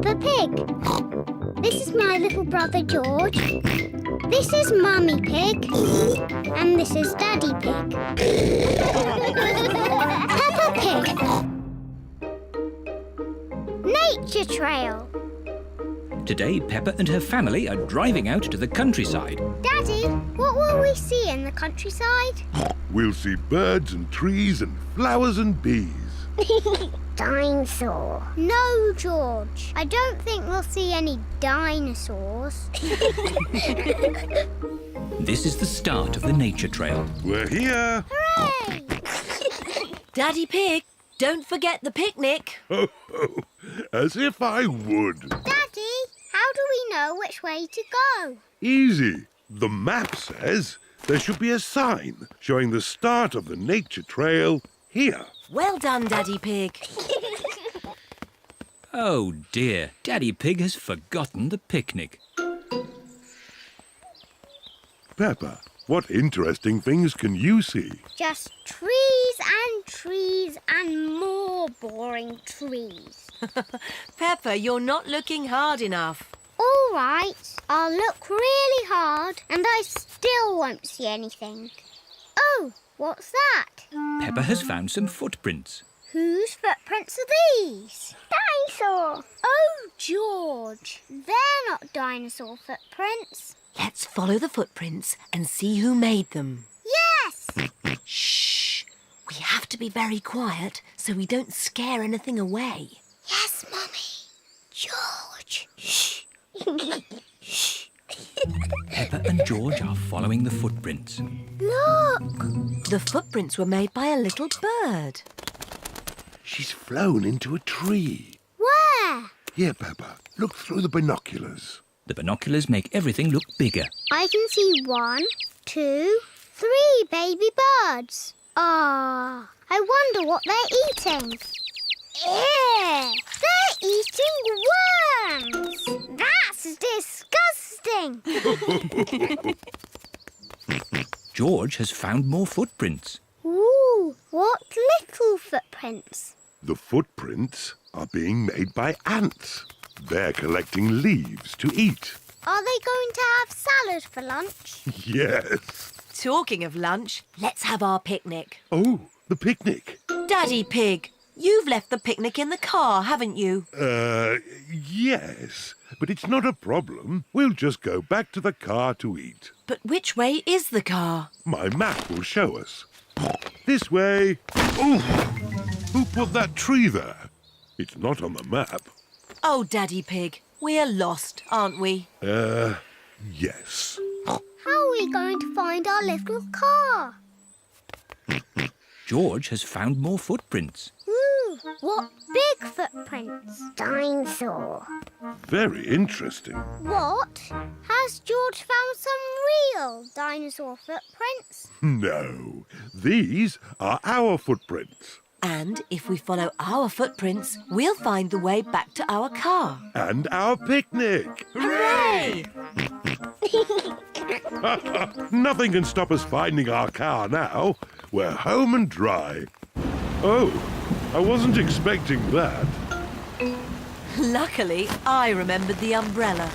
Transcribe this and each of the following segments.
Peppa Pig. This is my little brother George. This is Mummy Pig. And this is Daddy Pig. Peppa Pig. Nature Trail. Today, Peppa and her family are driving out to the countryside. Daddy, what will we see in the countryside? We'll see birds and trees and flowers and bees. Dinosaur. No, George. I don't think we'll see any dinosaurs. This is the start of the nature trail. We're here. Hooray! Daddy Pig, don't forget the picnic. Ho, ho. As if I would. Daddy, how do we know which way to go? Easy. The map says there should be a sign showing the start of the nature trail here. Well done, Daddy Pig. Oh dear, Daddy Pig has forgotten the picnic. Peppa, what interesting things can you see? Just trees and more boring trees. Peppa, you're not looking hard enough. All right, I'll look really hard and I still won't see anything. Oh, what's that? Peppa has found some footprints. Whose footprints are these? Dinosaur. Oh, George, they're not dinosaur footprints. Let's follow the footprints and see who made them. Yes! Shh! We have to be very quiet so we don't scare anything away. Yes, Mummy. George. Shh! Shh. Peppa and George are following the footprints. Look! The footprints were made by a little bird. She's flown into a tree. Where? Here, Peppa, look through the binoculars. The binoculars make everything look bigger. I can see 1, 2, 3 baby birds. Ah, I wonder what they're eating. Ew! They're eating worms! That's disgusting! George has found more footprints. Ooh, what little footprints. The footprints are being made by ants. They're collecting leaves to eat. Are they going to have salad for lunch? Yes. Talking of lunch, let's have our picnic. Oh, the picnic. Daddy Pig, you've left the picnic in the car, haven't you? Yes. But it's not a problem. We'll just go back to the car to eat. But which way is the car? My map will show us. This way. Oh! Who put that tree there? It's not on the map. Oh, Daddy Pig, we're lost, aren't we? Yes. How are we going to find our little car? George has found more footprints. Ooh, what big footprints. Dinosaur. Very interesting. What? Has George found some real dinosaur footprints? No, these are our footprints. And if we follow our footprints, we'll find the way back to our car. And our picnic. Hooray! Nothing can stop us finding our car now. We're home and dry. Oh, I wasn't expecting that. Luckily, I remembered the umbrella.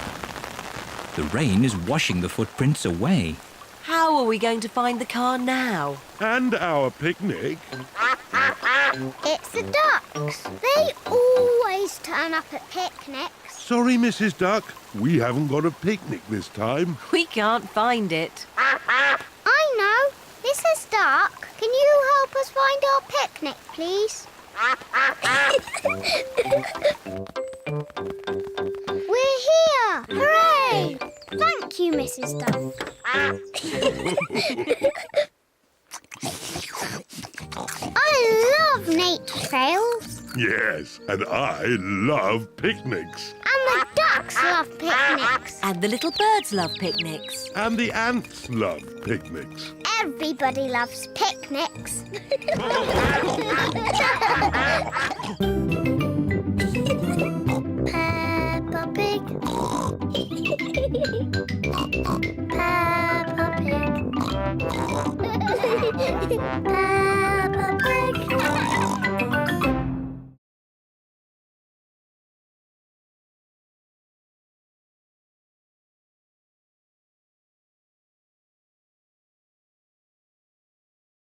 The rain is washing the footprints away. How are we going to find the car now? And our picnic. It's the ducks. They always turn up at picnics. Sorry, Mrs. Duck. We haven't got a picnic this time. We can't find it. I know. Mrs. Duck, can you help us find our picnic, please? We're here! Hooray! Thank you, Mrs. Duck. I love nature trails. Yes, and I love picnics. And the ducks love picnics. And the little birds love picnics. And the ants love picnics. Everybody loves picnics.